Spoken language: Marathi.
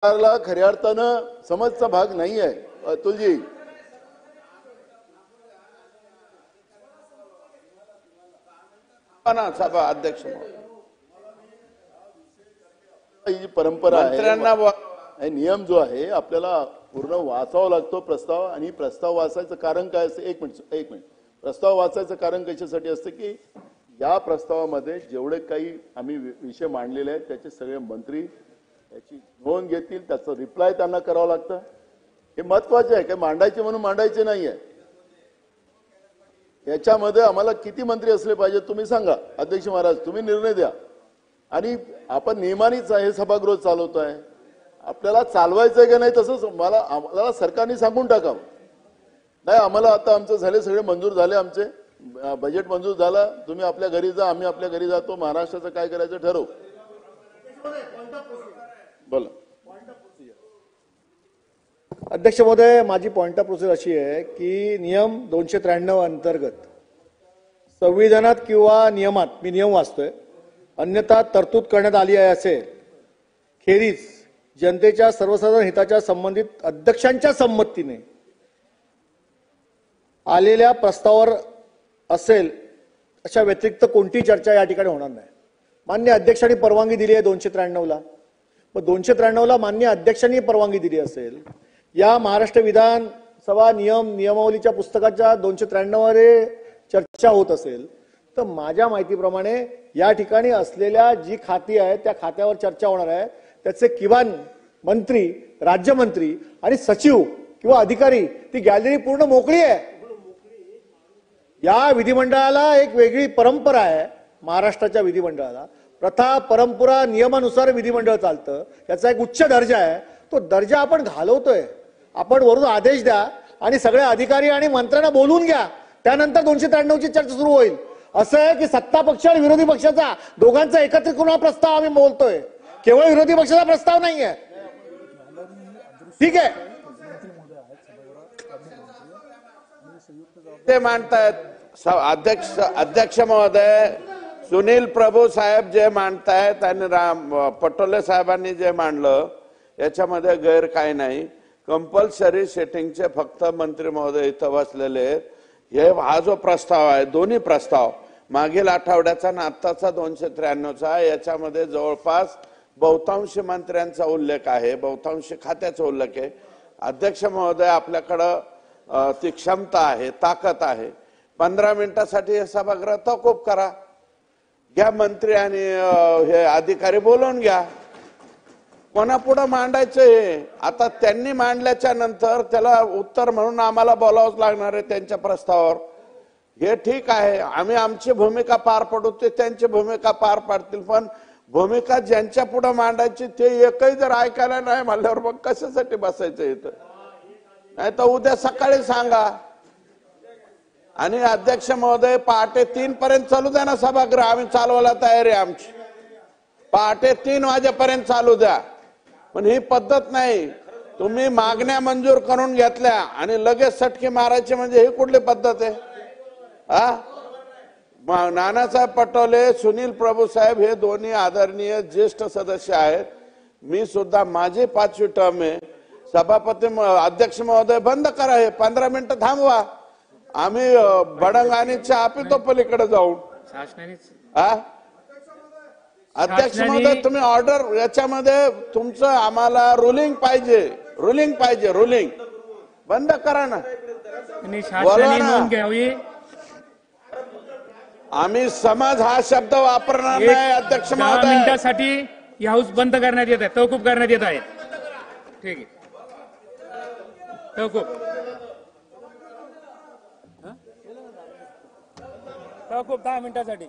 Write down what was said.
सरकारला खऱ्या अर्थानं समजचा भाग नाही आहे. अतुलजी, सभा अध्यक्ष ही जी परंपरा मंत्र्यांना आहे, नियम जो आहे आपल्याला पूर्ण वाचावा लागतो प्रस्ताव. आणि प्रस्ताव वाचायचं कारण काय असतं? एक मिनिट. प्रस्ताव वाचायचं कारण कशासाठी असतं की या प्रस्तावामध्ये जेवढे काही आम्ही विषय मांडलेले आहेत त्याचे सगळे मंत्री याची नोंद घेतील, त्याचं रिप्लाय त्यांना करावं लागतं. हे महत्वाचे आहे. काही मांडायचे म्हणून मांडायचे नाहीये. याच्यामध्ये आम्हाला किती मंत्री असले पाहिजे तुम्ही सांगा. अध्यक्ष महाराज तुम्ही निर्णय द्या. आणि आपण नियमानेच हे सभागृह चालवतोय. आपल्याला चालवायचंय का नाही तसंच आम्हाला सरकारने सांगून टाकावं. नाही आम्हाला आता आमचं झाले, सगळे मंजूर झाले, आमचे बजेट मंजूर झालं, तुम्ही आपल्या घरी जा, आम्ही आपल्या घरी जातो, महाराष्ट्राचं काय करायचं ठरवू. बोला. अध्यक्ष महोदय, माझी पॉइंट ऑफ प्रोसिजर अशी आहे की नियम 293 अंतर्गत संविधानात किंवा नियमात, मी नियम वाचतोय, अन्यथा तरतूद करण्यात आली आहे असे खेरीज जनतेच्या सर्वसाधारण हिताच्या संबंधित अध्यक्षांच्या संमतीने आलेल्या प्रस्तावावर असेल अशा व्यतिरिक्त कोणतीही चर्चा या ठिकाणी होणार नाही. मान्य अध्यक्षांनी परवानगी दिली आहे 293ला. मग 293ला मान्य अध्यक्षांनी परवानगी दिली असेल, या महाराष्ट्र विधानसभा नियमावलीच्या पुस्तकाच्या 293 चर्चा होत असेल, तर माझ्या माहितीप्रमाणे या ठिकाणी असलेल्या जी खाती आहेत त्या खात्यावर चर्चा होणार आहे. त्याचे किमान मंत्री, राज्यमंत्री आणि सचिव किंवा अधिकारी, ती गॅलरी पूर्ण मोकळी आहे. या विधिमंडळाला एक वेगळी परंपरा आहे. महाराष्ट्राच्या विधिमंडळाला प्रथा, परंपरा, नियमानुसार विधिमंडळ चालतं. याचा एक उच्च दर्जा आहे. तो दर्जा आपण घालवतोय. आपण वरून आदेश द्या आणि सगळे अधिकारी आणि मंत्र्यांना बोलवून घ्या, त्यानंतर 293ची चर्चा सुरू होईल. असं आहे की सत्ता पक्ष आणि विरोधी पक्षाचा दोघांचा एकत्रित करून हा प्रस्ताव आम्ही बोलतोय. केवळ विरोधी पक्षाचा प्रस्ताव नाहीये. ठीक आहे, ते मांडतायत अध्यक्ष महोदय. सुनील प्रभू साहेब जे मांडतायत आणि पटोले साहेबांनी जे मांडलं याच्यामध्ये गैर काय नाही. कंपल्सरी सेटिंगचे फक्त मंत्री महोदय इथं बसलेले आहेत. हा जो प्रस्ताव आहे, दोन्ही प्रस्ताव मागील आठवड्याचा आणि आत्ताचा 293चा, याच्यामध्ये जवळपास बहुतांश मंत्र्यांचा उल्लेख आहे, बहुतांश खात्याचा उल्लेख आहे. अध्यक्ष महोदय आपल्याकडं ती क्षमता आहे, ताकद आहे. 15 मिनिटासाठी हे सभागृह तहकूब करा. घ्या मंत्री आणि हे अधिकारी बोलवून घ्या. कोणापुढं मांडायचं हे? आता त्यांनी मांडल्याच्या नंतर त्याला उत्तर म्हणून आम्हाला बोलावंच लागणार आहे त्यांच्या प्रस्तावावर. हे ठीक आहे, आम्ही आमची भूमिका पार पडू, ते त्यांची भूमिका पार पाडतील. पण भूमिका ज्यांच्या पुढे मांडायची ते एकही जर ऐकायला नाही म्हणल्यावर मग कशासाठी बसायचं इथं? नाही तर उद्या सकाळी सांगा. आणि अध्यक्ष महोदय, पहाटे 3 पर्यंत चालू द्या ना सभागृह. आम्ही चालवायला तयार आहे आमची. पहाटे 3 वाजेपर्यंत चालू द्या. पण ही पद्धत नाही. तुम्ही मागण्या मंजूर करून घेतल्या आणि लगेच सटकी मारायची, म्हणजे ही कुठली पद्धत आहे? नानासाहेब पटोले, सुनील प्रभू साहेब हे दोन्ही आदरणीय ज्येष्ठ सदस्य आहेत. मी सुद्धा, माझी 5वी टर्म आहे. सभापती अध्यक्ष महोदय बंद करा, हे 15 मिनिटं थांबवा. आम्ही बडंग आणि चहा पितो पलीकडे जाऊन. अध्यक्ष महोदय, तुम्ही ऑर्डर याच्यामध्ये तुमचं आम्हाला रुलिंग पाहिजे. रुलिंग बंद करा ना. बोला ना. आम्ही समाज हा शब्द वापरणार नाही. अध्यक्ष महोदय, 10 मिनिटांसाठी हाऊस बंद करण्यात येत आहे, तहकूब करण्यात येत आहे. ठीक आहे, तहकूब 10 मिनिटांसाठी.